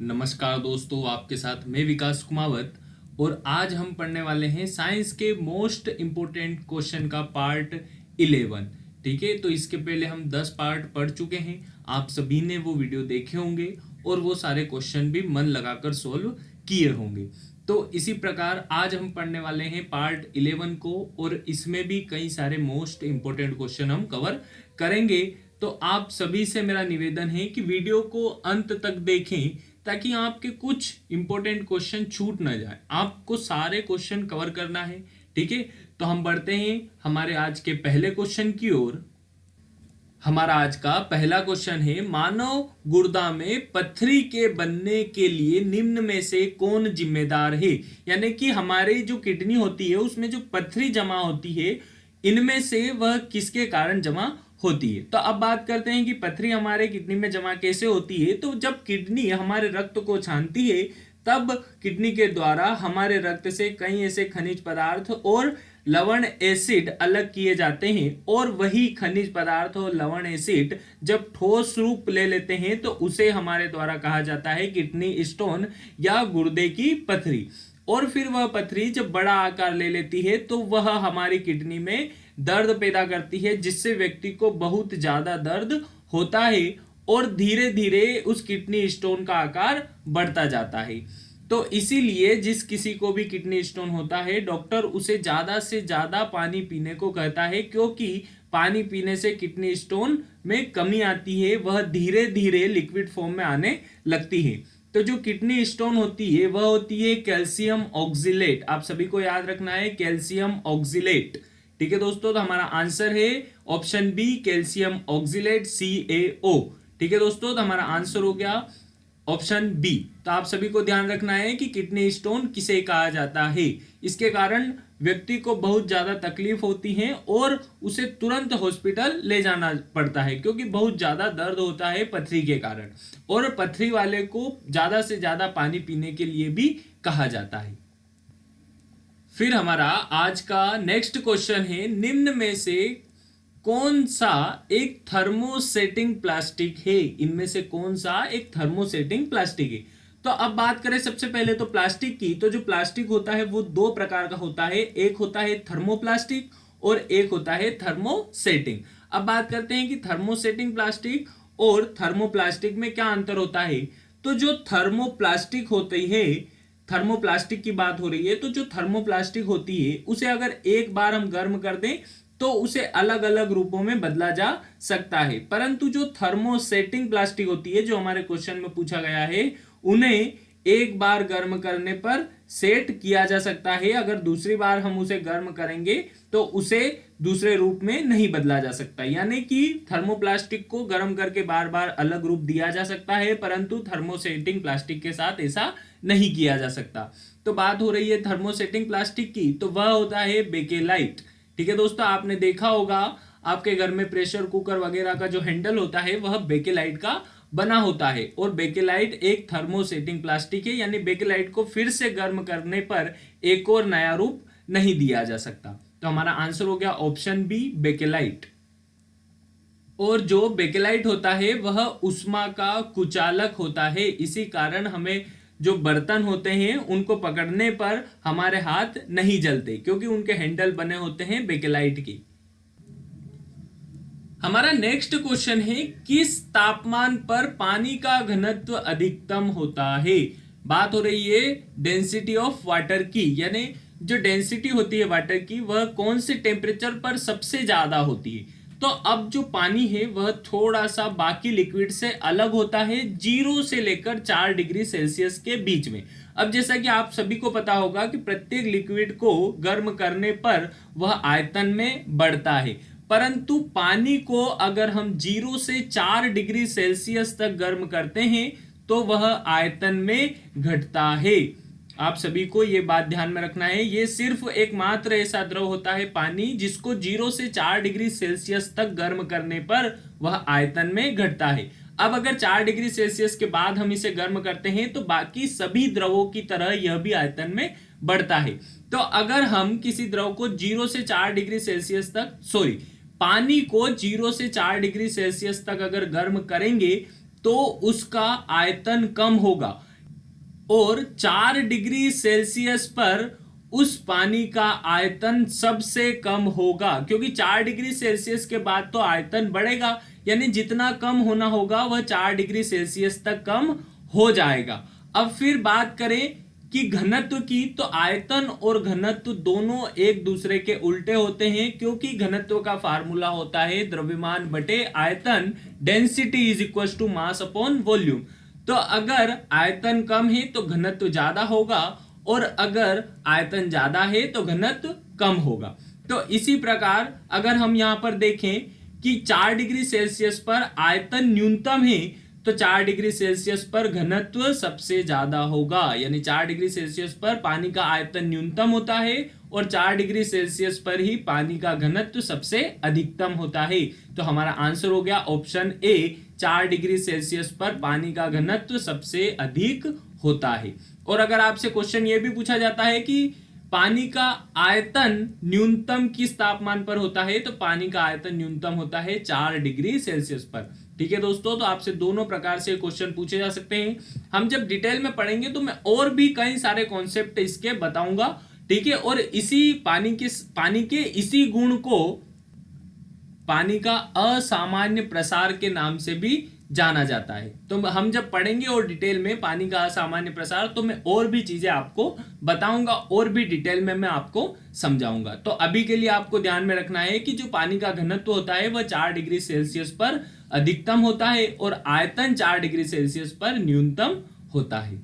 नमस्कार दोस्तों, आपके साथ मैं विकास कुमावत। और आज हम पढ़ने वाले हैं साइंस के मोस्ट इम्पोर्टेंट क्वेश्चन का पार्ट 11। ठीक है, तो इसके पहले हम 10 पार्ट पढ़ चुके हैं। आप सभी ने वो वीडियो देखे होंगे और वो सारे क्वेश्चन भी मन लगाकर सोल्व किए होंगे। तो इसी प्रकार आज हम पढ़ने वाले हैं पार्ट 11 को, और इसमें भी कई सारे मोस्ट इम्पोर्टेंट क्वेश्चन हम कवर करेंगे। तो आप सभी से मेरा निवेदन है कि वीडियो को अंत तक देखें ताकि आपके कुछ इंपॉर्टेंट क्वेश्चन छूट ना जाए। आपको सारे क्वेश्चन कवर करना है। ठीक है, तो हम बढ़ते हैं हमारे आज के पहले क्वेश्चन की ओर। हमारा आज का पहला क्वेश्चन है, मानव गुर्दा में पथरी के बनने के लिए निम्न में से कौन जिम्मेदार है। यानी कि हमारी जो किडनी होती है उसमें जो पथरी जमा होती है, इनमें से वह किसके कारण जमा होती है। तो अब बात करते हैं कि पथरी हमारे किडनी में जमा कैसे होती है। तो जब किडनी हमारे रक्त को छानती है तब किडनी के द्वारा हमारे रक्त से कई ऐसे खनिज पदार्थ और लवण एसिड अलग किए जाते हैं, और वही खनिज पदार्थ और लवण एसिड जब ठोस रूप ले लेते हैं तो उसे हमारे द्वारा कहा जाता है किडनी स्टोन या गुर्दे की पथरी। और फिर वह पथरी जब बड़ा आकार ले लेती है तो वह हमारी किडनी में दर्द पैदा करती है, जिससे व्यक्ति को बहुत ज्यादा दर्द होता है और धीरे धीरे उस किडनी स्टोन का आकार बढ़ता जाता है। तो इसीलिए जिस किसी को भी किडनी स्टोन होता है, डॉक्टर उसे ज्यादा से ज्यादा पानी पीने को कहता है, क्योंकि पानी पीने से किडनी स्टोन में कमी आती है, वह धीरे धीरे लिक्विड फॉर्म में आने लगती है। तो जो किडनी स्टोन होती है वह होती है कैल्शियम ऑक्जिलेट। आप सभी को याद रखना है कैल्शियम ऑक्जिलेट। ठीक है दोस्तों, तो हमारा आंसर है option B, calcium oxalate, CaO। ठीक है दोस्तों, तो हमारा आंसर हो गया ऑप्शन बी। तो आप सभी को ध्यान रखना है कि किडनी स्टोन किसे कहा जाता है। इसके कारण व्यक्ति को बहुत ज्यादा तकलीफ होती है और उसे तुरंत हॉस्पिटल ले जाना पड़ता है, क्योंकि बहुत ज्यादा दर्द होता है पथरी के कारण। और पथरी वाले को ज्यादा से ज्यादा पानी पीने के लिए भी कहा जाता है। फिर हमारा आज का नेक्स्ट क्वेश्चन है, निम्न में से कौन सा एक थर्मोसेटिंग प्लास्टिक है। इनमें से कौन सा एक थर्मोसेटिंग प्लास्टिक है। तो अब बात करें सबसे पहले तो प्लास्टिक की। तो जो प्लास्टिक होता है वो दो प्रकार का होता है, एक होता है थर्मोप्लास्टिक और एक होता है थर्मोसेटिंग। अब बात करते हैं कि थर्मोसेटिंग प्लास्टिक और थर्मोप्लास्टिक में क्या अंतर होता है। तो जो थर्मोप्लास्टिक होती है, थर्मोप्लास्टिक की बात हो रही है, तो जो थर्मोप्लास्टिक होती है उसे अगर एक बार हम गर्म कर दें तो उसे अलग अलग रूपों में बदला जा सकता है। परंतु जो थर्मोसेटिंग प्लास्टिक होती है, जो हमारे क्वेश्चन में पूछा गया है, उन्हें एक बार गर्म करने पर सेट किया जा सकता है। अगर दूसरी बार हम उसे गर्म करेंगे तो उसे दूसरे रूप में नहीं बदला जा सकता। यानी कि थर्मोप्लास्टिक को गर्म करके बार बार अलग रूप दिया जा सकता है, परंतु थर्मोसेटिंग प्लास्टिक के साथ ऐसा नहीं किया जा सकता। तो बात हो रही है थर्मोसेटिंग प्लास्टिक की, तो वह होता है बेकेलाइट। ठीक है दोस्तों, आपने देखा होगा आपके घर में प्रेशर कुकर वगैरह का जो हैंडल होता है वह बेकेलाइट का बना होता है। और बेकेलाइट एक थर्मोसेटिंग प्लास्टिक है, यानी बेकेलाइट को फिर से गर्म करने पर एक और नया रूप नहीं दिया जा सकता। तो हमारा आंसर हो गया ऑप्शन बी, बेकेलाइट। और जो बेकेलाइट होता है वह उष्मा का कुचालक होता है। इसी कारण हमें जो बर्तन होते हैं उनको पकड़ने पर हमारे हाथ नहीं जलते, क्योंकि उनके हैंडल बने होते हैं बेकेलाइट की। हमारा नेक्स्ट क्वेश्चन है, किस तापमान पर पानी का घनत्व अधिकतम होता है। बात हो रही है डेंसिटी ऑफ वाटर की, यानी जो डेंसिटी होती है वाटर की वह कौन से टेम्परेचर पर सबसे ज्यादा होती है। तो अब जो पानी है वह थोड़ा सा बाकी लिक्विड से अलग होता है, 0 से लेकर 4 डिग्री सेल्सियस के बीच में। अब जैसा कि आप सभी को पता होगा कि प्रत्येक लिक्विड को गर्म करने पर वह आयतन में बढ़ता है, परंतु पानी को अगर हम 0 से 4 डिग्री सेल्सियस तक गर्म करते हैं तो वह आयतन में घटता है। आप सभी को यह बात ध्यान में रखना है। यह सिर्फ एकमात्र ऐसा द्रव होता है पानी जिसको 0 से 4 डिग्री सेल्सियस तक गर्म करने पर वह आयतन में घटता है। अब अगर 4 डिग्री सेल्सियस के बाद हम इसे गर्म करते हैं तो बाकी सभी द्रवों की तरह यह भी आयतन में बढ़ता है। तो अगर हम किसी द्रव को 0 से 4 डिग्री सेल्सियस तक पानी को 0 से 4 डिग्री सेल्सियस तक अगर गर्म करेंगे तो उसका आयतन कम होगा। और 4 डिग्री सेल्सियस पर उस पानी का आयतन सबसे कम होगा, क्योंकि 4 डिग्री सेल्सियस के बाद तो आयतन बढ़ेगा, यानी जितना कम होना होगा वह 4 डिग्री सेल्सियस तक कम हो जाएगा। अब फिर बात करें कि घनत्व की, तो आयतन और घनत्व दोनों एक दूसरे के उल्टे होते हैं, क्योंकि घनत्व का फार्मूला होता है द्रव्यमान बटे आयतन, density is equal to mass upon volume. तो अगर आयतन कम है तो घनत्व ज्यादा होगा, और अगर आयतन ज्यादा है तो घनत्व कम होगा। तो इसी प्रकार अगर हम यहां पर देखें कि 4 डिग्री सेल्सियस पर आयतन न्यूनतम है, तो 4 डिग्री सेल्सियस पर घनत्व सबसे ज्यादा होगा, यानी 4 डिग्री सेल्सियस पर पानी का आयतन न्यूनतम होता है और 4 डिग्री सेल्सियस पर ही पानी का घनत्व सबसे अधिकतम होता है। तो हमारा आंसर हो गया ऑप्शन ए, 4 डिग्री सेल्सियस पर पानी का घनत्व सबसे अधिक होता है। और अगर आपसे क्वेश्चन ये भी पूछा जाता है कि पानी का आयतन न्यूनतम किस तापमान पर होता है, तो पानी का आयतन न्यूनतम होता है 4 डिग्री सेल्सियस पर। ठीक है दोस्तों, तो आपसे दोनों प्रकार से क्वेश्चन पूछे जा सकते हैं। हम जब डिटेल में पढ़ेंगे तो मैं और भी कई सारे कॉन्सेप्ट इसके बताऊंगा। ठीक है, और इसी पानी के इसी गुण को पानी का असामान्य प्रसार के नाम से भी जाना जाता है। तो हम जब पढ़ेंगे और डिटेल में पानी का असामान्य प्रसार, तो मैं और भी चीजें आपको बताऊंगा और भी डिटेल में मैं आपको समझाऊंगा। तो अभी के लिए आपको ध्यान में रखना है कि जो पानी का घनत्व होता है वह 4 डिग्री सेल्सियस पर अधिकतम होता है और आयतन 4 डिग्री सेल्सियस पर न्यूनतम होता है।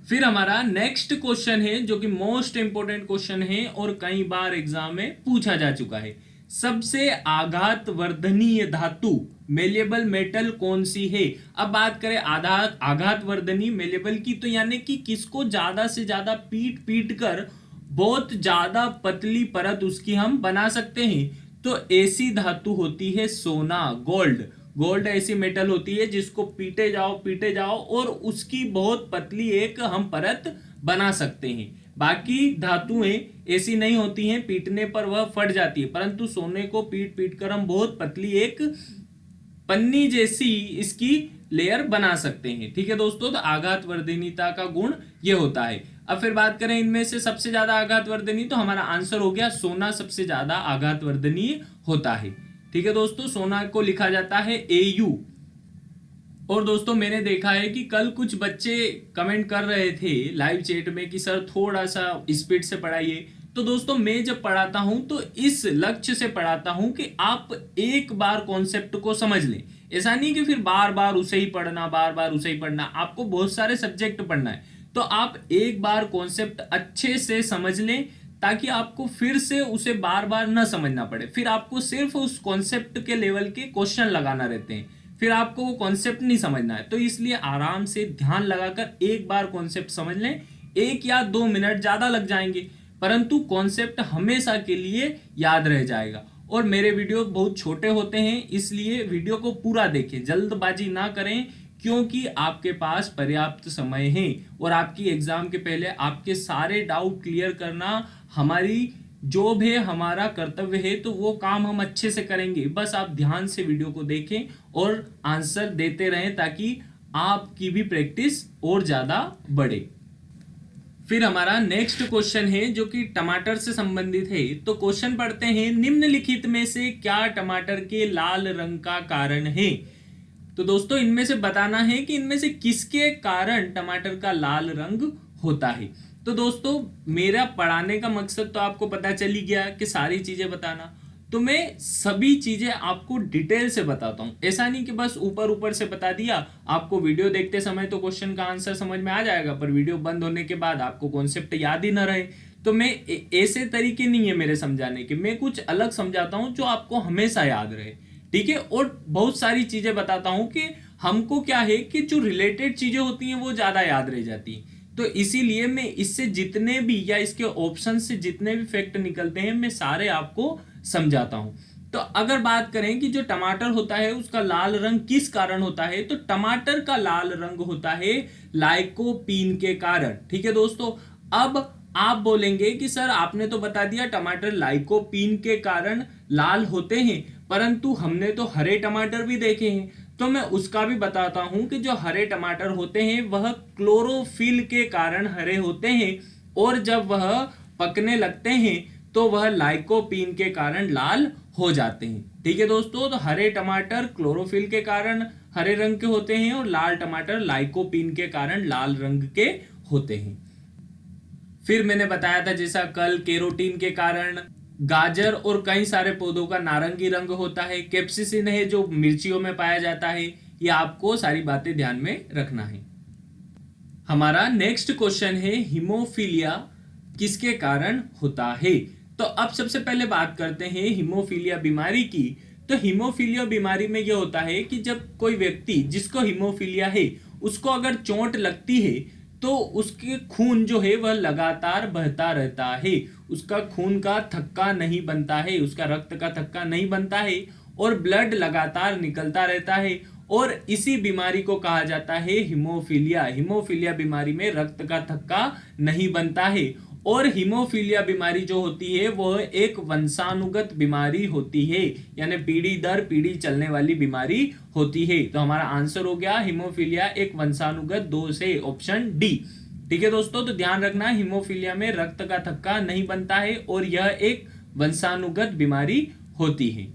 फिर हमारा नेक्स्ट क्वेश्चन है जो कि मोस्ट इंपोर्टेंट क्वेश्चन है और कई बार एग्जाम में पूछा जा चुका है। सबसे आघात वर्धनीय धातु मेलेबल मेटल कौन सी है? अब बात करें आघात वर्धनीय मेलेबल की, तो यानी कि किसको ज्यादा से ज्यादा पीट पीट कर बहुत ज्यादा पतली परत उसकी हम बना सकते हैं, तो ऐसी धातु होती है सोना, गोल्ड ऐसी मेटल होती है जिसको पीटे जाओ और उसकी बहुत पतली एक हम परत बना सकते हैं। बाकी धातुएं ऐसी नहीं होती हैं, पीटने पर वह फट जाती है, परंतु सोने को पीट पीट कर हम बहुत पतली एक पन्नी जैसी इसकी लेयर बना सकते हैं। ठीक है दोस्तों, तो आघात वर्धनीयता का गुण ये होता है। अब फिर बात करें इनमें से सबसे ज्यादा आघात वर्धनीय, तो हमारा आंसर हो गया सोना सबसे ज्यादा आघात वर्धनीय होता है। ठीक है दोस्तों, सोना को लिखा जाता है AU। और दोस्तों मैंने देखा है कि कल कुछ बच्चे कमेंट कर रहे थे लाइव चैट में कि सर थोड़ा सा स्पीड से पढ़ाइए। तो दोस्तों मैं जब पढ़ाता हूं तो इस लक्ष्य से पढ़ाता हूं कि आप एक बार कॉन्सेप्ट को समझ लें। ऐसा नहीं कि फिर बार बार उसे ही पढ़ना, आपको बहुत सारे सब्जेक्ट पढ़ना है, तो आप एक बार कॉन्सेप्ट अच्छे से समझ लें ताकि आपको फिर से उसे बार बार न समझना पड़े। फिर आपको सिर्फ उस कॉन्सेप्ट के लेवल के क्वेश्चन लगाना रहते हैं, फिर आपको वो कॉन्सेप्ट नहीं समझना है। तो इसलिए आराम से ध्यान लगाकर एक बार कॉन्सेप्ट समझ लें। 1 या 2 मिनट ज्यादा लग जाएंगे, परंतु कॉन्सेप्ट हमेशा के लिए याद रह जाएगा। और मेरे वीडियो बहुत छोटे होते हैं, इसलिए वीडियो को पूरा देखें, जल्दबाजी ना करें, क्योंकि आपके पास पर्याप्त समय है और आपकी एग्जाम के पहले आपके सारे डाउट क्लियर करना हमारी जॉब है, हमारा कर्तव्य है। तो वो काम हम अच्छे से करेंगे। बस आप ध्यान से वीडियो को देखें और आंसर देते रहें ताकि आपकी भी प्रैक्टिस और ज्यादा बढ़े। फिर हमारा नेक्स्ट क्वेश्चन है जो कि टमाटर से संबंधित है। तो क्वेश्चन पढ़ते हैं, निम्नलिखित में से क्या टमाटर के लाल रंग का कारण है? तो दोस्तों इनमें से बताना है कि इनमें से किसके कारण टमाटर का लाल रंग होता है। तो दोस्तों मेरा पढ़ाने का मकसद तो आपको पता चल ही गया कि सारी चीजें बताना, तो मैं सभी चीजें आपको डिटेल से बताता हूं। ऐसा नहीं कि बस ऊपर ऊपर से बता दिया, आपको वीडियो देखते समय तो क्वेश्चन का आंसर समझ में आ जाएगा, पर वीडियो बंद होने के बाद आपको कॉन्सेप्ट याद ही ना रहे। तो मैं ऐसे तरीके नहीं है मेरे समझाने के, मैं कुछ अलग समझाता हूं जो आपको हमेशा याद रहे। ठीक है, और बहुत सारी चीजें बताता हूं कि हमको क्या है कि जो रिलेटेड चीजें होती हैं वो ज्यादा याद रह जाती हैं। तो इसीलिए मैं इससे जितने भी या इसके ऑप्शन से जितने भी फैक्ट निकलते हैं मैं सारे आपको समझाता हूं। तो अगर बात करें कि जो टमाटर होता है उसका लाल रंग किस कारण होता है, तो टमाटर का लाल रंग होता है लाइकोपीन के कारण। ठीक है दोस्तों, अब आप बोलेंगे कि सर आपने तो बता दिया टमाटर लाइकोपीन के कारण लाल होते हैं, परंतु हमने तो हरे टमाटर भी देखे हैं। तो मैं उसका भी बताता हूं कि जो हरे टमाटर होते हैं वह क्लोरोफिल के कारण हरे होते हैं, और जब वह पकने लगते हैं तो वह लाइकोपीन के कारण लाल हो जाते हैं। ठीक है दोस्तों, तो हरे टमाटर क्लोरोफिल के कारण हरे रंग के होते हैं और लाल टमाटर लाइकोपीन के कारण लाल रंग के होते हैं। फिर मैंने बताया था जैसा कल केरोटीन के कारण गाजर और कई सारे पौधों का नारंगी रंग होता है। कैप्सिसिन है जो मिर्चियों में पाया जाता है। ये आपको सारी बातें ध्यान में रखना है। हमारा नेक्स्ट क्वेश्चन है हीमोफीलिया किसके कारण होता है। तो अब सबसे पहले बात करते हैं हीमोफीलिया बीमारी की। तो हीमोफीलिया बीमारी में यह होता है कि जब कोई व्यक्ति जिसको हीमोफीलिया है उसको अगर चोट लगती है तो उसके खून जो है वह लगातार बहता रहता है। उसका खून का थक्का नहीं बनता है, उसका रक्त का थक्का नहीं बनता है और ब्लड लगातार निकलता रहता है, और इसी बीमारी को कहा जाता है हीमोफीलिया। हीमोफीलिया बीमारी में रक्त का थक्का नहीं बनता है, और हीमोफीलिया बीमारी जो होती है वह एक वंशानुगत बीमारी होती है, यानी पीढ़ी दर पीढ़ी चलने वाली बीमारी होती है। तो हमारा आंसर हो गया हीमोफीलिया एक वंशानुगत, 2 से ऑप्शन डी। ठीक है दोस्तों, तो ध्यान रखना हीमोफीलिया में रक्त का थक्का नहीं बनता है और यह एक वंशानुगत बीमारी होती है।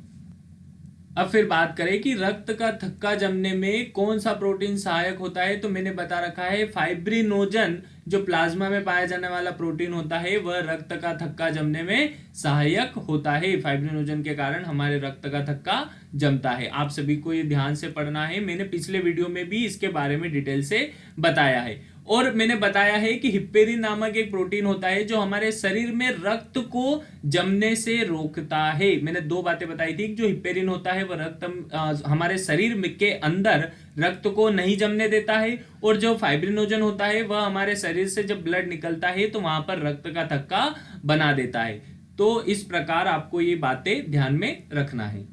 अब फिर बात करें कि रक्त का थक्का जमने में कौन सा प्रोटीन सहायक होता है। तो मैंने बता रखा है फाइब्रिनोजन, जो प्लाज्मा में पाया जाने वाला प्रोटीन होता है वह रक्त का थक्का जमने में सहायक होता है। फाइब्रिनोजन के कारण हमारे रक्त का थक्का जमता है। आप सभी को ये ध्यान से पढ़ना है। मैंने पिछले वीडियो में भी इसके बारे में डिटेल से बताया है, और मैंने बताया है कि हिप्पेरिन नामक एक प्रोटीन होता है जो हमारे शरीर में रक्त को जमने से रोकता है। मैंने 2 बातें बताई थी। जो हिप्पेरिन होता है वह रक्त हमारे शरीर के अंदर रक्त को नहीं जमने देता है, और जो फाइब्रिनोजन होता है वह हमारे शरीर से जब ब्लड निकलता है तो वहां पर रक्त का थक्का बना देता है। तो इस प्रकार आपको ये बातें ध्यान में रखना है।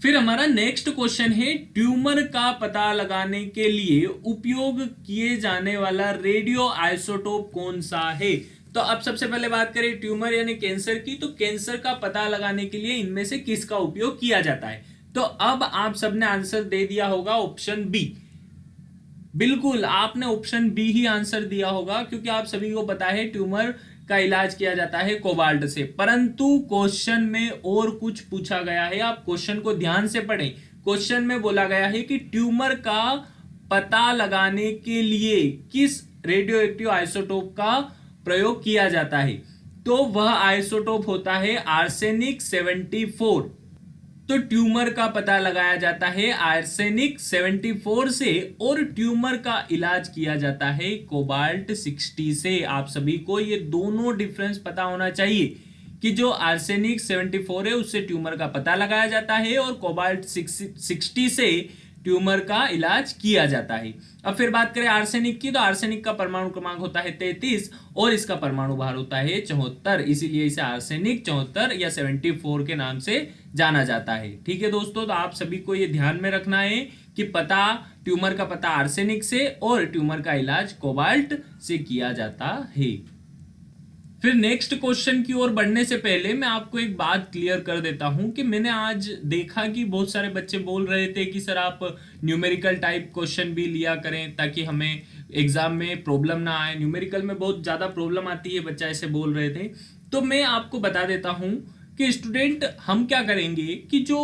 फिर हमारा नेक्स्ट क्वेश्चन है ट्यूमर का पता लगाने के लिए उपयोग किए जाने वाला रेडियो आइसोटोप कौन सा है। तो अब सबसे पहले बात करें ट्यूमर यानी कैंसर की। तो कैंसर का पता लगाने के लिए इनमें से किसका उपयोग किया जाता है। तो अब आप सबने आंसर दे दिया होगा ऑप्शन बी। बिल्कुल आपने ऑप्शन बी ही आंसर दिया होगा, क्योंकि आप सभी को पता है ट्यूमर का इलाज किया जाता है कोबाल्ट से। परंतु क्वेश्चन में और कुछ पूछा गया है, आप क्वेश्चन को ध्यान से पढ़ें। क्वेश्चन में बोला गया है कि ट्यूमर का पता लगाने के लिए किस रेडियो एक्टिव आइसोटोप का प्रयोग किया जाता है। तो वह आइसोटोप होता है आर्सेनिक 74। तो ट्यूमर का पता लगाया जाता है आर्सेनिक 74 से, और ट्यूमर का इलाज किया जाता है कोबाल्ट 60 से। आप सभी को ये दोनों डिफरेंस पता होना चाहिए कि जो आर्सेनिक 74 है उससे ट्यूमर का पता लगाया जाता है, और कोबाल्ट 60 से ट्यूमर का इलाज किया जाता है। अब फिर बात करें आर्सेनिक की। तो आर्सेनिक का परमाणु क्रमांक होता है 33 और इसका परमाणु भार होता है 74, इसीलिए इसे आर्सेनिक 74 या 74 के नाम से जाना जाता है। ठीक है दोस्तों, तो आप सभी को ये ध्यान में रखना है कि ट्यूमर का पता आर्सेनिक से और ट्यूमर का इलाज कोबाल्ट से किया जाता है। फिर नेक्स्ट क्वेश्चन की ओर बढ़ने से पहले मैं आपको एक बात क्लियर कर देता हूं कि मैंने आज देखा कि बहुत सारे बच्चे बोल रहे थे कि सर आप न्यूमेरिकल टाइप क्वेश्चन भी लिया करें ताकि हमें एग्जाम में प्रॉब्लम ना आए। न्यूमेरिकल में बहुत ज़्यादा प्रॉब्लम आती है, बच्चा ऐसे बोल रहे थे। तो मैं आपको बता देता हूं कि स्टूडेंट हम क्या करेंगे कि जो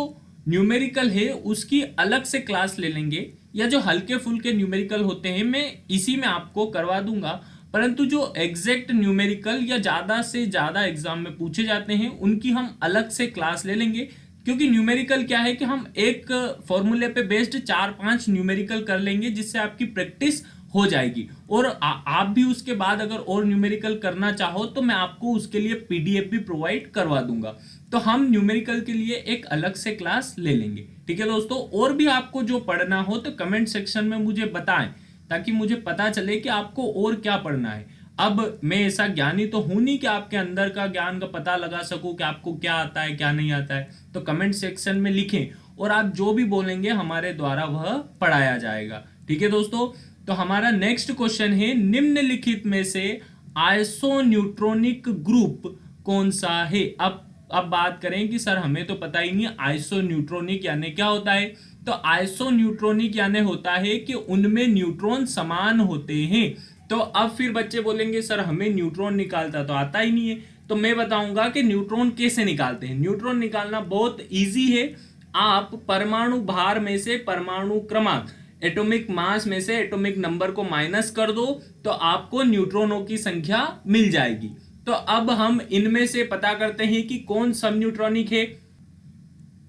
न्यूमेरिकल है उसकी अलग से क्लास ले लेंगे, या जो हल्के फुल्के न्यूमेरिकल होते हैं मैं इसी में आपको करवा दूंगा। परंतु जो एग्जैक्ट न्यूमेरिकल या ज़्यादा से ज़्यादा एग्जाम में पूछे जाते हैं उनकी हम अलग से क्लास ले लेंगे, क्योंकि न्यूमेरिकल क्या है कि हम एक फॉर्मूले पे बेस्ड 4-5 न्यूमेरिकल कर लेंगे जिससे आपकी प्रैक्टिस हो जाएगी। और आप भी उसके बाद अगर और न्यूमेरिकल करना चाहो तो मैं आपको उसके लिए पीडीएफ भी प्रोवाइड करवा दूंगा। तो हम न्यूमेरिकल के लिए एक अलग से क्लास ले लेंगे। ठीक है दोस्तों, और भी आपको जो पढ़ना हो तो कमेंट सेक्शन में मुझे बताएं ताकि मुझे पता चले कि आपको और क्या पढ़ना है। अब मैं ऐसा ज्ञानी तो हूं नहीं कि आपके अंदर का ज्ञान का पता लगा सकूं कि आपको क्या आता है क्या नहीं आता है। तो कमेंट सेक्शन में लिखें और आप जो भी बोलेंगे हमारे द्वारा वह पढ़ाया जाएगा। ठीक है दोस्तों, तो हमारा नेक्स्ट क्वेश्चन है निम्नलिखित में से आइसोन्यूट्रॉनिक ग्रुप कौन सा है। अब बात करें कि सर हमें तो पता ही नहीं आइसोन्यूट्रॉनिक यानी क्या होता है। तो आइसोन्यूट्रॉनिक यानी होता है कि उनमें न्यूट्रॉन समान होते हैं। तो अब फिर बच्चे बोलेंगे सर हमें न्यूट्रॉन निकालता तो आता ही नहीं है, तो मैं बताऊंगा कि न्यूट्रॉन कैसे निकालते हैं। न्यूट्रॉन निकालना बहुत इजी है। आप परमाणु भार में से परमाणु क्रमांक, एटॉमिक मास में से एटॉमिक नंबर को माइनस कर दो तो आपको न्यूट्रॉनों की संख्या मिल जाएगी। तो अब हम इनमें से पता करते हैं कि कौन सब न्यूट्रॉनिक है।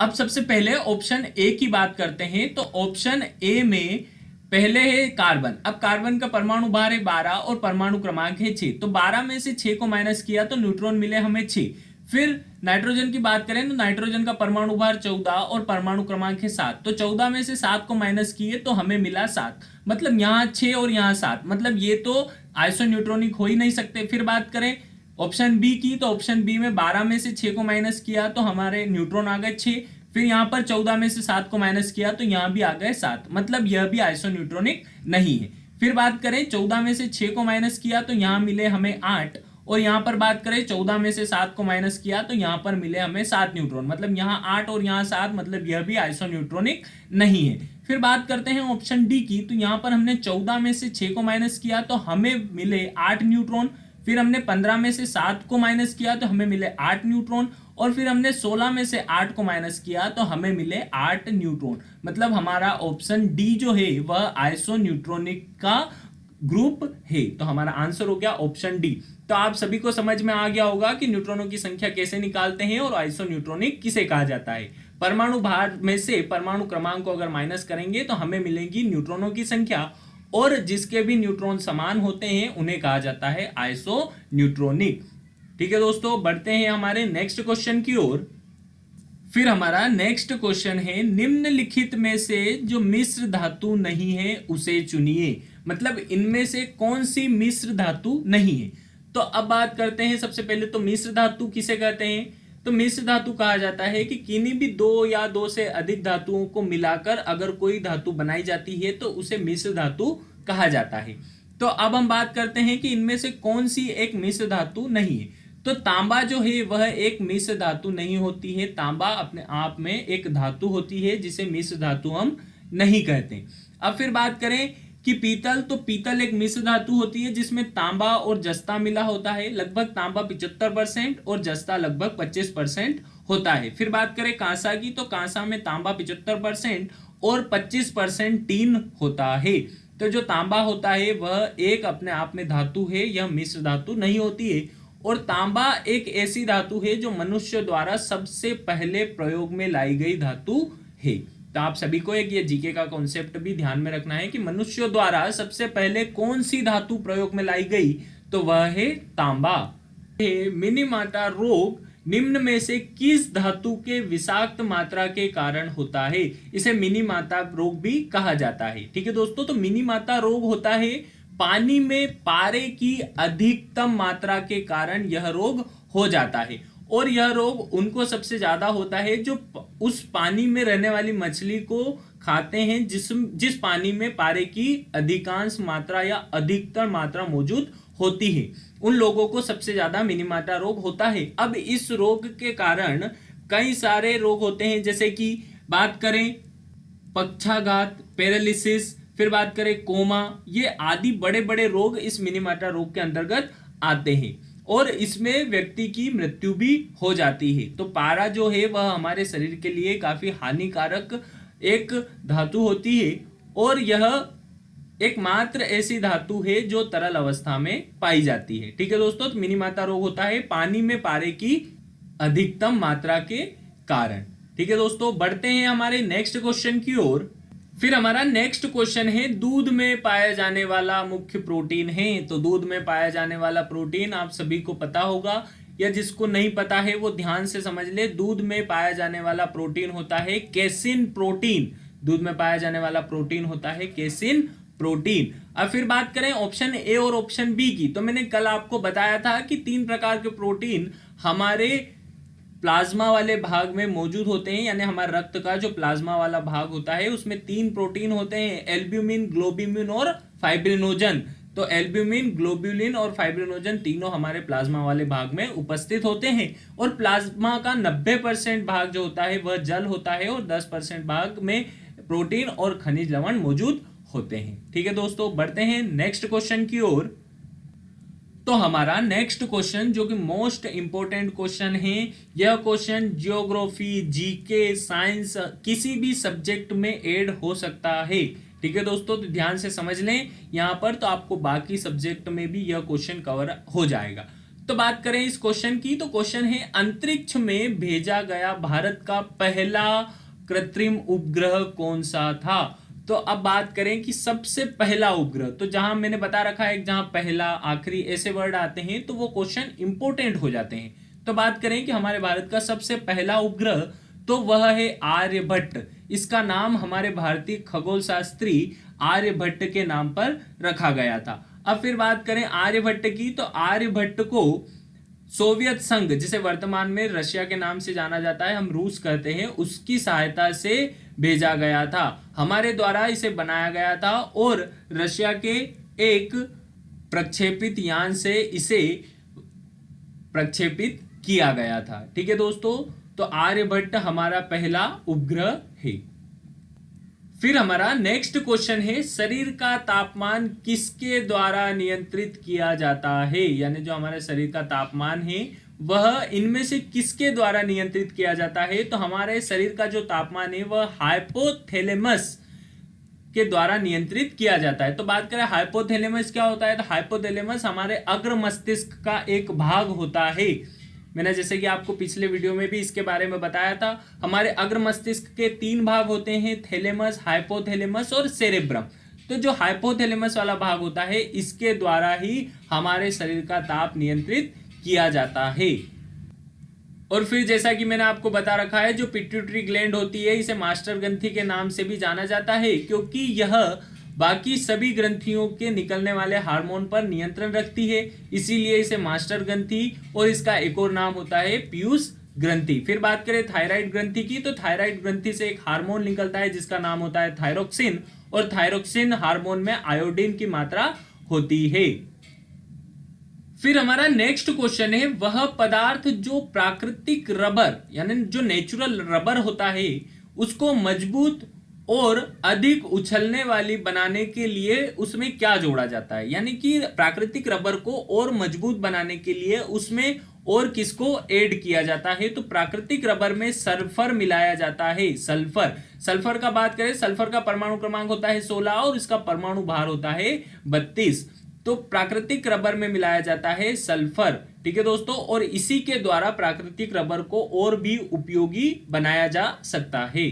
अब सबसे पहले ऑप्शन ए की बात करते हैं। तो ऑप्शन ए में पहले है कार्बन। अब कार्बन का परमाणु भार है 12 और परमाणु क्रमांक है 6। तो 12 में से 6 को माइनस किया तो न्यूट्रॉन मिले हमें 6। फिर नाइट्रोजन की बात करें तो नाइट्रोजन का परमाणु भार 14 और परमाणु क्रमांक है 7। तो 14 में से 7 को माइनस किए तो हमें मिला 7। मतलब यहाँ 6 और यहाँ 7, मतलब ये तो आइसोन्यूट्रॉनिक हो ही नहीं सकते। फिर बात करें ऑप्शन बी की, तो ऑप्शन बी में 12 में से 6 को माइनस किया तो हमारे न्यूट्रॉन आ गए 6। फिर यहाँ पर 14 में से 7 को माइनस किया तो यहाँ भी आ गए 7, मतलब यह भी आइसोन्यूट्रॉनिक नहीं है। फिर बात करें 14 में से 6 को माइनस किया तो यहाँ मिले हमें 8, और यहाँ पर बात करें 14 में से 7 को माइनस किया तो यहाँ पर मिले हमें 7 न्यूट्रॉन, मतलब यहाँ 8 और यहाँ 7, मतलब यह भी आइसोन्यूट्रॉनिक नहीं है। फिर बात करते हैं ऑप्शन डी की। तो यहाँ पर हमने 14 में से 6 को माइनस किया तो हमें मिले 8 न्यूट्रॉन। फिर हमने 15 में से 7 को माइनस किया तो हमें मिले 8 न्यूट्रॉन, और फिर हमने 16 में से 8 को माइनस किया तो हमें मिले 8 न्यूट्रॉन। मतलब हमारा ऑप्शन डी जो है वह आइसोन्यूट्रॉनिक का ग्रुप है। तो हमारा आंसर हो गया ऑप्शन डी। तो आप सभी को समझ में आ गया होगा कि न्यूट्रॉनों की संख्या कैसे निकालते हैं और आइसोन्यूट्रॉनिक किसे कहा जाता है। परमाणु भार में से परमाणु क्रमांक को अगर माइनस करेंगे तो हमें मिलेगी न्यूट्रॉनों की संख्या, और जिसके भी न्यूट्रॉन समान होते हैं उन्हें कहा जाता है आइसोन्यूट्रॉनिक। ठीक है दोस्तों, बढ़ते हैं हमारे नेक्स्ट क्वेश्चन की ओर। फिर हमारा नेक्स्ट क्वेश्चन है, निम्नलिखित में से जो मिश्र धातु नहीं है उसे चुनिए। मतलब इनमें से कौन सी मिश्र धातु नहीं है। तो अब बात करते हैं सबसे पहले तो मिश्र धातु किसे कहते हैं। तो मिश्र धातु कहा जाता है कि किन्हीं भी 2 या 2 से अधिक धातुओं को मिलाकर अगर कोई धातु बनाई जाती है तो उसे मिश्र धातु कहा जाता है। तो अब हम बात करते हैं कि इनमें से कौन सी एक मिश्र धातु नहीं है। तो तांबा जो है वह एक मिश्र धातु नहीं होती है। तांबा अपने आप में एक धातु होती है जिसे मिश्र धातु हम नहीं कहते। अब फिर बात करें कि पीतल, तो पीतल एक मिश्र धातु होती है जिसमें तांबा और जस्ता मिला होता है। लगभग तांबा 75% और जस्ता लगभग 25% होता है। फिर बात करें कांसा की, तो कांसा में तांबा 75% और 25% टीन होता है। तो जो तांबा होता है वह एक अपने आप में धातु है, यह मिश्र धातु नहीं होती है। और तांबा एक ऐसी धातु है जो मनुष्य द्वारा सबसे पहले प्रयोग में लाई गई धातु है। तो आप सभी को एक ये जीके का कॉन्सेप्ट भी ध्यान में रखना है कि मनुष्य द्वारा सबसे पहले कौन सी धातु प्रयोग में लाई गई, तो वह है तांबा। मिनीमाटा रोग निम्न में से किस धातु के विषाक्त मात्रा के कारण होता है। इसे मिनीमाता रोग भी कहा जाता है। ठीक है दोस्तों, तो मिनीमाता रोग होता है पानी में पारे की अधिकतम मात्रा के कारण यह रोग हो जाता है। और यह रोग उनको सबसे ज्यादा होता है जो उस पानी में रहने वाली मछली को खाते हैं जिस पानी में पारे की अधिकांश मात्रा या अधिकतर मात्रा मौजूद होती है। उन लोगों को सबसे ज्यादा मिनीमाटा रोग होता है। अब इस रोग के कारण कई सारे रोग होते हैं, जैसे कि बात करें पक्षाघात, पैरालिसिस, फिर बात करें कोमा, ये आदि बड़े बड़े रोग इस मिनीमाटा रोग के अंतर्गत आते हैं और इसमें व्यक्ति की मृत्यु भी हो जाती है। तो पारा जो है वह हमारे शरीर के लिए काफी हानिकारक एक धातु होती है और यह एकमात्र ऐसी धातु है जो तरल अवस्था में पाई जाती है। ठीक है दोस्तों, तो मिनीमाता रोग होता है पानी में पारे की अधिकतम मात्रा के कारण। ठीक है दोस्तों, बढ़ते हैं हमारे नेक्स्ट क्वेश्चन की ओर। फिर हमारा नेक्स्ट क्वेश्चन है, दूध में पाया जाने वाला मुख्य प्रोटीन है। तो दूध में पाया जाने वाला प्रोटीन आप सभी को पता होगा, या जिसको नहीं पता है वो ध्यान से समझ ले। दूध में पाया जाने वाला प्रोटीन होता है केसिन प्रोटीन। दूध में पाया जाने वाला प्रोटीन होता है केसिन प्रोटीन। अब फिर बात करें ऑप्शन ए और ऑप्शन बी की, तो मैंने कल आपको बताया था कि 3 प्रकार के प्रोटीन हमारे प्लाज्मा वाले भाग में मौजूद होते हैं, यानी हमारे रक्त का जो प्लाज्मा वाला भाग होता है उसमें 3 प्रोटीन होते हैं, एल्ब्यूमिन, ग्लोब्यूलिन और फाइब्रिनोजन। तो एल्ब्यूमिन, ग्लोब्यूलिन और फाइब्रिनोजन तीनों हमारे प्लाज्मा वाले भाग में उपस्थित होते हैं। और प्लाज्मा का 90% भाग जो होता है वह जल होता है और 10% भाग में प्रोटीन और खनिज लवण मौजूद होते हैं। ठीक है दोस्तों, बढ़ते हैं नेक्स्ट क्वेश्चन की ओर। तो हमारा नेक्स्ट क्वेश्चन जो कि मोस्ट इंपोर्टेंट क्वेश्चन है, यह क्वेश्चन ज्योग्राफी, जीके, साइंस किसी भी सब्जेक्ट में ऐड हो सकता है। ठीक है दोस्तों, तो ध्यान से समझ लें यहां पर, तो आपको बाकी सब्जेक्ट में भी यह क्वेश्चन कवर हो जाएगा। तो बात करें इस क्वेश्चन की, तो क्वेश्चन है अंतरिक्ष में भेजा गया भारत का पहला कृत्रिम उपग्रह कौन सा था। तो अब बात करें कि सबसे पहला उपग्रह, तो जहां मैंने बता रखा है जहां पहला आखिरी ऐसे वर्ड आते हैं तो वो क्वेश्चन इंपोर्टेंट हो जाते हैं। तो बात करें कि हमारे भारत का सबसे पहला उपग्रह, तो वह है आर्यभट्ट। इसका नाम हमारे भारतीय खगोल शास्त्री आर्यभट्ट के नाम पर रखा गया था। अब फिर बात करें आर्यभट्ट की, तो आर्यभट्ट को सोवियत संघ, जिसे वर्तमान में रशिया के नाम से जाना जाता है, हम रूस कहते हैं, उसकी सहायता से भेजा गया था। हमारे द्वारा इसे बनाया गया था और रशिया के एक प्रक्षेपित यान से इसे प्रक्षेपित किया गया था। ठीक है दोस्तों, तो आर्यभट्ट हमारा पहला उपग्रह है। फिर हमारा नेक्स्ट क्वेश्चन है, शरीर का तापमान किसके द्वारा नियंत्रित किया जाता है, यानी जो हमारे शरीर का तापमान है वह इनमें से किसके द्वारा नियंत्रित किया जाता है। तो हमारे शरीर का जो तापमान है वह हाइपोथैलेमस के द्वारा नियंत्रित किया जाता है। तो बात करें हाइपोथैलेमस क्या होता है, तो हाइपोथैलेमस हमारे अग्र मस्तिष्क का एक भाग होता है। मैंने जैसे कि आपको पिछले वीडियो में भी इसके बारे में बताया था, हमारे अग्र मस्तिष्क के 3 भाग होते हैं, थैलेमस, हाइपोथैलेमस और सेरेब्रम। तो जो हाइपोथैलेमस वाला भाग होता है इसके द्वारा ही हमारे शरीर का ताप नियंत्रित किया जाता है। और फिर जैसा कि मैंने आपको बता रखा है, जो पिट्यूटरी ग्लैंड होती है इसे मास्टर ग्रंथि के नाम से भी जाना जाता है, क्योंकि यह बाकी सभी ग्रंथियों के निकलने वाले हार्मोन पर नियंत्रण रखती है, इसीलिए इसे मास्टर ग्रंथि, और इसका एक और नाम होता है पीयूष ग्रंथि। फिर बात करें थायराइड ग्रंथि की, तो थायराइड ग्रंथि से एक हार्मोन निकलता है जिसका नाम होता है थायरोक्सिन, और थायरोक्सिन हार्मोन में आयोडीन की मात्रा होती है। फिर हमारा नेक्स्ट क्वेश्चन है, वह पदार्थ जो प्राकृतिक रबर यानी जो नेचुरल रबर होता है उसको मजबूत और अधिक उछलने वाली बनाने के लिए उसमें क्या जोड़ा जाता है, यानी कि प्राकृतिक रबर को और मजबूत बनाने के लिए उसमें और किसको ऐड किया जाता है। तो प्राकृतिक रबर में सल्फर मिलाया जाता है। सल्फर का बात करें, सल्फर का परमाणु क्रमांक होता है 16 और इसका परमाणु भार होता है 32। तो प्राकृतिक रबर में मिलाया जाता है सल्फर। ठीक है दोस्तों, और इसी के द्वारा प्राकृतिक रबर को और भी उपयोगी बनाया जा सकता है।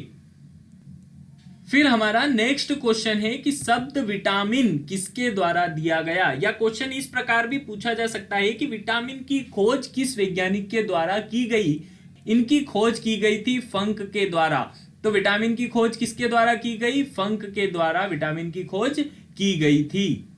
फिर हमारा नेक्स्ट क्वेश्चन है कि शब्द विटामिन किसके द्वारा दिया गया, या क्वेश्चन इस प्रकार भी पूछा जा सकता है कि विटामिन की खोज किस वैज्ञानिक के द्वारा की गई। इनकी खोज की गई थी फंक के द्वारा। तो विटामिन की खोज किसके द्वारा की गई, फंक के द्वारा विटामिन की खोज की गई थी।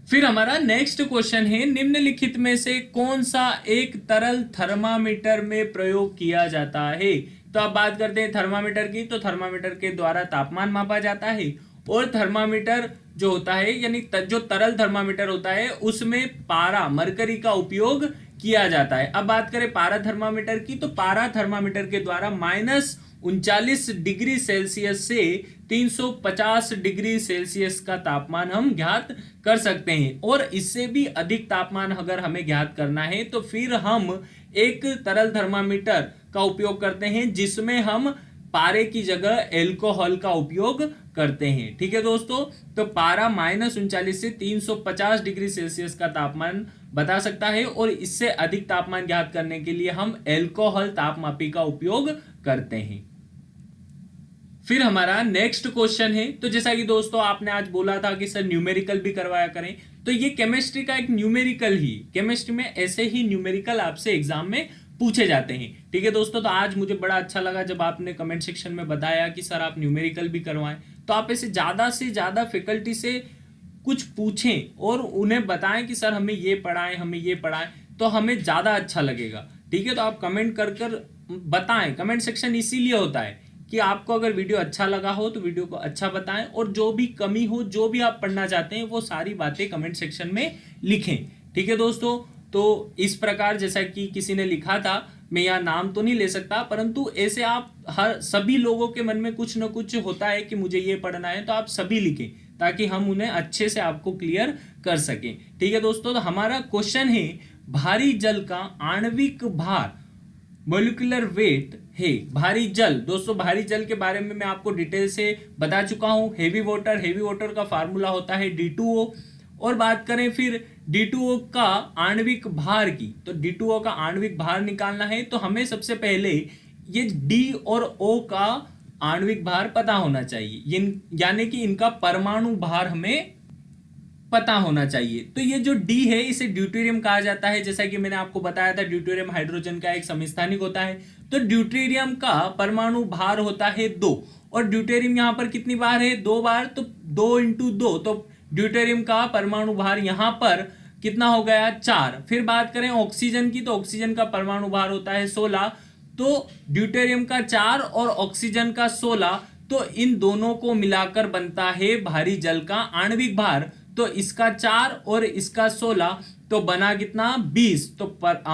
फिर हमारा नेक्स्ट क्वेश्चन है, निम्नलिखित में से कौन सा एक तरल थर्मामीटर में प्रयोग किया जाता है। तो अब बात करते हैं थर्मामीटर की, तो थर्मामीटर के द्वारा तापमान मापा जाता है, और थर्मामीटर जो होता है यानी जो तरल थर्मामीटर होता है उसमें पारा मरकरी का उपयोग किया जाता है। अब बात करें पारा थर्मामीटर की, तो पारा थर्मामीटर के द्वारा -39 डिग्री सेल्सियस से 350 डिग्री सेल्सियस का तापमान हम ज्ञात कर सकते हैं, और इससे भी अधिक तापमान अगर हमें ज्ञात करना है तो फिर हम एक तरल थर्मामीटर का उपयोग करते हैं जिसमें हम पारे की जगह एल्कोहल का उपयोग करते हैं। ठीक है दोस्तों, तो पारा -39 से 350 डिग्री सेल्सियस का तापमान बता सकता है, और इससे अधिक तापमान ज्ञात करने के लिए हम एल्कोहल तापमापी का उपयोग करते हैं। फिर हमारा नेक्स्ट क्वेश्चन है, तो जैसा कि दोस्तों आपने आज बोला था कि सर न्यूमेरिकल भी करवाया करें, तो ये केमिस्ट्री का एक न्यूमेरिकल ही, केमिस्ट्री में ऐसे ही न्यूमेरिकल आपसे एग्जाम में पूछे जाते हैं। ठीक है दोस्तों, तो आज मुझे बड़ा अच्छा लगा जब आपने कमेंट सेक्शन में बताया कि सर आप न्यूमेरिकल भी करवाएं। तो आप ऐसे ज़्यादा से ज़्यादा फैकल्टी से कुछ पूछें और उन्हें बताएं कि सर हमें ये पढ़ाएं, हमें ये पढ़ाएं, तो हमें ज़्यादा अच्छा लगेगा। ठीक है, तो आप कमेंट कर कर बताएं। कमेंट सेक्शन इसीलिए होता है कि आपको अगर वीडियो अच्छा लगा हो तो वीडियो को अच्छा बताएं, और जो भी कमी हो, जो भी आप पढ़ना चाहते हैं, वो सारी बातें कमेंट सेक्शन में लिखें। ठीक है दोस्तों, तो इस प्रकार जैसा कि किसी ने लिखा था, मैं यहाँ नाम तो नहीं ले सकता, परंतु ऐसे आप हर सभी लोगों के मन में कुछ ना कुछ होता है कि मुझे ये पढ़ना है, तो आप सभी लिखें ताकि हम उन्हें अच्छे से आपको क्लियर कर सकें। ठीक है दोस्तों, तो हमारा क्वेश्चन है भारी जल का आणविक भार मोलिकुलर वेट है। भारी जल, दोस्तों भारी जल के बारे में मैं आपको डिटेल से बता चुका हूं। हेवी वाटर का फार्मूला होता है D2O। और बात करें फिर D2O का आणविक भार की, तो D2O का आणविक भार निकालना है तो हमें सबसे पहले ये D और O का आणविक भार पता होना चाहिए, यानी कि इनका परमाणु भार हमें पता होना चाहिए। तो ये जो D है इसे ड्यूटेरियम कहा जाता है, जैसा कि मैंने आपको बताया था ड्यूटेरियम हाइड्रोजन का एक समस्थानिक होता है। तो ड्यूटेरियम का परमाणु भार होता है 2, और ड्यूटेरियम यहाँ पर कितनी बार है, 2 बार, तो 2 × 2, तो ड्यूटेरियम का परमाणु भार यहाँ पर कितना हो गया, 4। फिर बात करें ऑक्सीजन की, तो ऑक्सीजन का परमाणु भार होता है 16, तो ड्यूटेरियम का 4 और ऑक्सीजन का 16, तो इन दोनों को मिलाकर बनता है भारी जल का आणविक भार। तो इसका 4 और इसका 16, तो बना कितना, 20। तो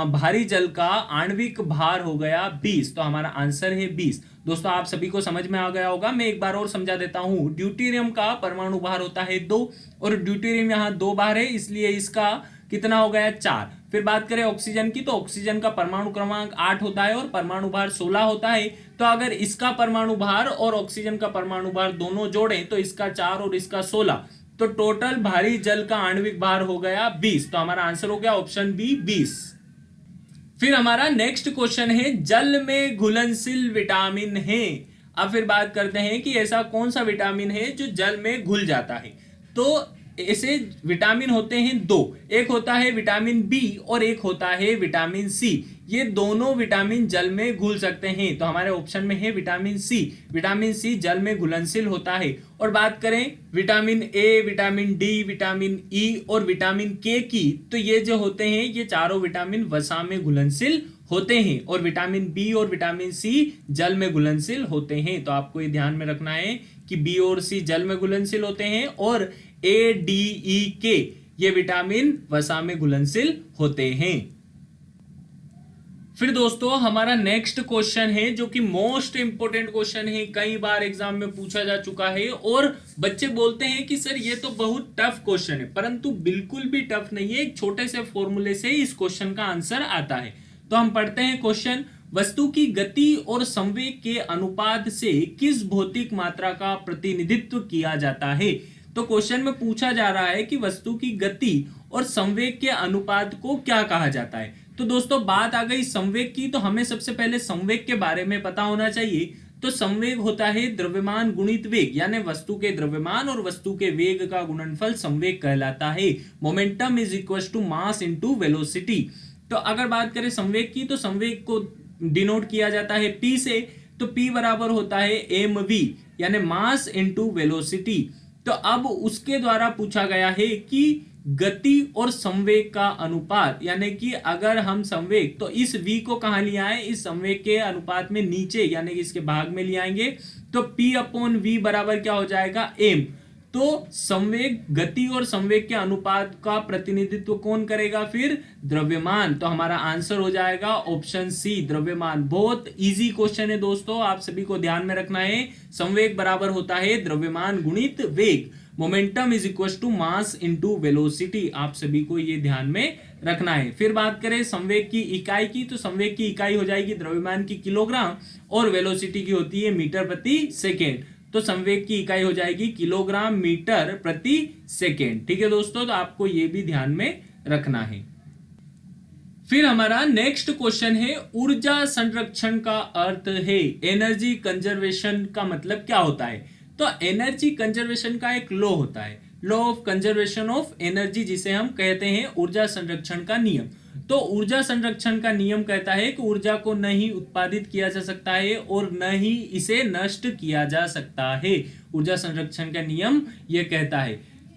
भारी जल का आणविक भार हो गया 20, तो हमारा आंसर है 20। दोस्तों आप सभी को समझ में आ गया होगा, मैं एक बार और समझा देता हूं। ड्यूटेरियम का परमाणु भार होता है 2, और ड्यूटेरियम यहाँ 2 बार है, इसलिए इसका कितना हो गया, 4। फिर बात करें ऑक्सीजन की, तो ऑक्सीजन का परमाणु क्रमांक 8 होता है और परमाणु भार 16 होता है। तो अगर इसका परमाणु भार और ऑक्सीजन का परमाणु भार दोनों जोड़ें तो इसका 4 और इसका 16, तो टोटल भारी जल का आणविक भार हो गया 20। तो हमारा आंसर हो गया ऑप्शन बी 20। फिर हमारा नेक्स्ट क्वेश्चन है जल में घुलनशील विटामिन है। अब फिर बात करते हैं कि ऐसा कौन सा विटामिन है जो जल में घुल जाता है। तो ऐसे विटामिन होते हैं 2, एक होता है विटामिन बी और एक होता है विटामिन सी। ये दोनों विटामिन जल में घुल सकते हैं, तो हमारे ऑप्शन में है विटामिन सी। विटामिन सी जल में घुलनशील होता है। और बात करें vitamin A, vitamin D, vitamin E और विटामिन के की, तो ये जो होते हैं ये चारों विटामिन वसा में घुलनशील होते हैं, और विटामिन बी और विटामिन सी जल में घुलनशील होते हैं। तो आपको ये ध्यान में रखना है कि बी और सी जल में घुलनशील होते हैं, और ए, डी, ई, के ये विटामिन वसा में घुलनशील होते हैं। फिर दोस्तों हमारा नेक्स्ट क्वेश्चन है जो कि मोस्ट इंपोर्टेंट क्वेश्चन है, कई बार एग्जाम में पूछा जा चुका है, और बच्चे बोलते हैं कि सर ये तो बहुत टफ क्वेश्चन है, परंतु बिल्कुल भी टफ नहीं है। एक छोटे से फॉर्मूले से इस क्वेश्चन का आंसर आता है। तो हम पढ़ते हैं क्वेश्चन, वस्तु की गति और संवेग के अनुपात से किस भौतिक मात्रा का प्रतिनिधित्व किया जाता है। तो क्वेश्चन में पूछा जा रहा है कि वस्तु की गति और संवेग के अनुपात को क्या कहा जाता है। तो दोस्तों बात आ गई संवेग की, तो हमें सबसे पहले संवेग के बारे में पता होना चाहिए। तो संवेग होता है द्रव्यमान गुणित वेग, यानी वस्तु के द्रव्यमान और वस्तु के वेग का गुणनफल संवेग कहलाता है। Momentum is equal to mass into velocity. तो अगर बात करें संवेग की, तो संवेग को डिनोट किया जाता है P से, तो P बराबर होता है mv, यानी मास इनटू वेलोसिटी। तो अब उसके द्वारा पूछा गया है कि गति और संवेग का अनुपात, यानी कि अगर हम संवेग, तो इस v को कहां ले आए, इस संवेग के अनुपात में नीचे, यानी कि इसके भाग में ले आएंगे, तो P/v बराबर क्या हो जाएगा, m। तो संवेग, गति और संवेग के अनुपात का प्रतिनिधित्व कौन करेगा, फिर द्रव्यमान। तो हमारा आंसर हो जाएगा ऑप्शन सी, द्रव्यमान। बहुत इजी क्वेश्चन है दोस्तों, आप सभी को ध्यान में रखना है। संवेग बराबर होता है द्रव्यमान गुणित वेग, momentum is equal to mass into velocity. आप सभी को ये ध्यान में रखना है। फिर बात करें संवेग की इकाई की, तो संवेग की इकाई हो जाएगी द्रव्यमान की किलोग्राम, और वेलोसिटी की होती है मीटर प्रति सेकेंड। तो संवेग की इकाई हो जाएगी किलोग्राम मीटर प्रति सेकेंड। ठीक है दोस्तों, तो आपको ये भी ध्यान में रखना है। फिर हमारा नेक्स्ट क्वेश्चन है, ऊर्जा संरक्षण का अर्थ है। एनर्जी कंजर्वेशन का मतलब क्या होता है। तो एनर्जी कंजर्वेशन का एक लॉ होता है, law of conservation of energy, जिसे हम कहते हैं ऊर्जा संरक्षण का नियम। तो ऊर्जा संरक्षण का नियम कहता है कि ऊर्जा को न ही उत्पादित किया जा सकता है और न ही इसे नष्ट किया जा सकता है। ऊर्जा संरक्षण का नियम यह कहता है,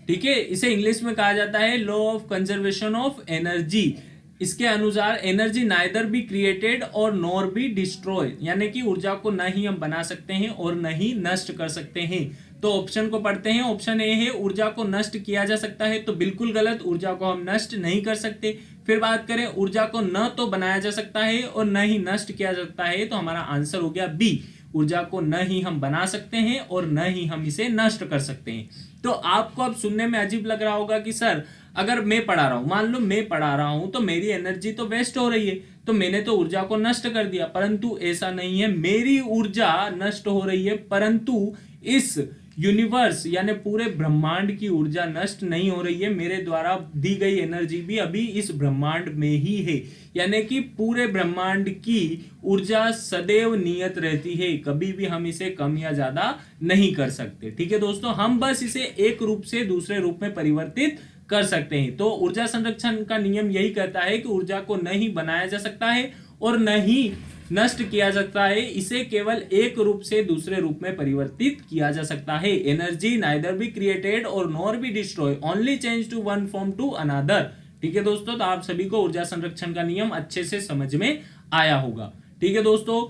ठीक है। इसे इंग्लिश में कहा जाता है law of conservation of energy. इसके अनुसार एनर्जी नाइदर बी क्रिएटेड और नॉर बी डिस्ट्रॉय, यानी कि ऊर्जा को न ही हम बना सकते हैं और न ही नष्ट कर सकते हैं। तो ऑप्शन को पढ़ते हैं। ऑप्शन ए है ऊर्जा को नष्ट किया जा सकता है, तो बिल्कुल गलत, ऊर्जा को हम नष्ट नहीं कर सकते। फिर बात करें ऊर्जा को न तो बनाया जा सकता है और न ही नष्ट किया जा सकता है, तो हमारा आंसर हो गया बी। ऊर्जा को न ही हम बना सकते हैं और न ही हम इसे नष्ट कर सकते हैं। तो आपको अब सुनने में अजीब लग रहा होगा कि सर अगर मैं पढ़ा रहा हूं, मान लो मैं पढ़ा रहा हूं, तो मेरी एनर्जी तो वेस्ट हो रही है, तो मैंने तो ऊर्जा को नष्ट कर दिया। परंतु ऐसा नहीं है, मेरी ऊर्जा नष्ट हो रही है, परंतु इस यूनिवर्स यानी पूरे ब्रह्मांड की ऊर्जा नष्ट नहीं हो रही है। मेरे द्वारा दी गई एनर्जी भी अभी इस ब्रह्मांड में ही है, यानी कि पूरे ब्रह्मांड की ऊर्जा सदैव नियत रहती है, कभी भी हम इसे कम या ज्यादा नहीं कर सकते। ठीक है दोस्तों, हम बस इसे एक रूप से दूसरे रूप में परिवर्तित कर सकते हैं। तो ऊर्जा संरक्षण का नियम यही कहता है कि ऊर्जा को न ही बनाया जा सकता है और न ही नष्ट किया जा सकता है, इसे केवल एक रूप से दूसरे रूप में परिवर्तित किया जा सकता है। एनर्जी नाइदर बी क्रिएटेड और nor be destroy, only change to one form to another. ठीक है दोस्तों, तो आप सभी को ऊर्जा संरक्षण का नियम अच्छे से समझ में आया होगा। ठीक है दोस्तों,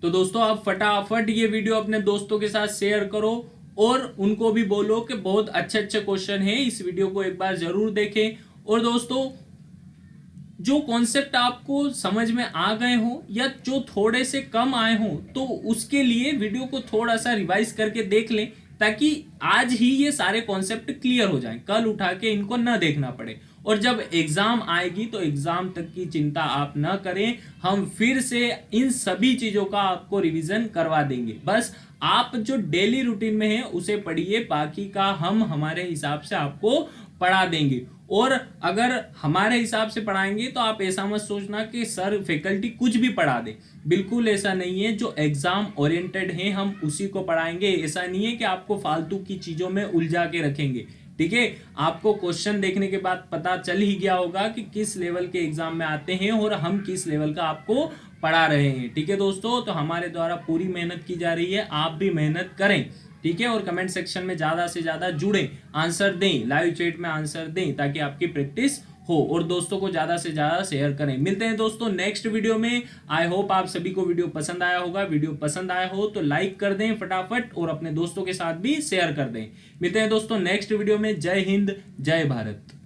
तो दोस्तों आप फटाफट ये वीडियो अपने दोस्तों के साथ शेयर करो और उनको भी बोलो कि बहुत अच्छे अच्छे क्वेश्चन हैं, इस वीडियो को एक बार जरूर देखें। और दोस्तों जो कॉन्सेप्ट आपको समझ में आ गए हो या जो थोड़े से कम आए हो, तो उसके लिए वीडियो को थोड़ा सा रिवाइज करके देख लें, ताकि आज ही ये सारे कॉन्सेप्ट क्लियर हो जाएं, कल उठा के इनको न देखना पड़े। और जब एग्जाम आएगी तो एग्जाम तक की चिंता आप न करें, हम फिर से इन सभी चीजों का आपको रिवीजन करवा देंगे। बस आप जो डेली रूटीन में है उसे पढ़िए, बाकी का हम हमारे हिसाब से आपको पढ़ा देंगे। और अगर हमारे हिसाब से पढ़ाएंगे तो आप ऐसा मत सोचना कि सर फैकल्टी कुछ भी पढ़ा दे, बिल्कुल ऐसा नहीं है। जो एग्जाम ओरिएंटेड है हम उसी को पढ़ाएंगे, ऐसा नहीं है कि आपको फालतू की चीजों में उलझा के रखेंगे। ठीक है, आपको क्वेश्चन देखने के बाद पता चल ही गया होगा कि किस लेवल के एग्जाम में आते हैं और हम किस लेवल का आपको पढ़ा रहे हैं। ठीक है दोस्तों, तो हमारे द्वारा पूरी मेहनत की जा रही है, आप भी मेहनत करें। ठीक है, और कमेंट सेक्शन में ज्यादा से ज्यादा जुड़ें, आंसर दें, लाइव चैट में आंसर दें, ताकि आपकी प्रैक्टिस हो, और दोस्तों को ज्यादा से ज्यादा शेयर करें। मिलते हैं दोस्तों नेक्स्ट वीडियो में। आई होप आप सभी को वीडियो पसंद आया होगा। वीडियो पसंद आया हो तो लाइक कर दें फटाफट और अपने दोस्तों के साथ भी शेयर कर दें। मिलते हैं दोस्तों नेक्स्ट वीडियो में। जय हिंद, जय भारत।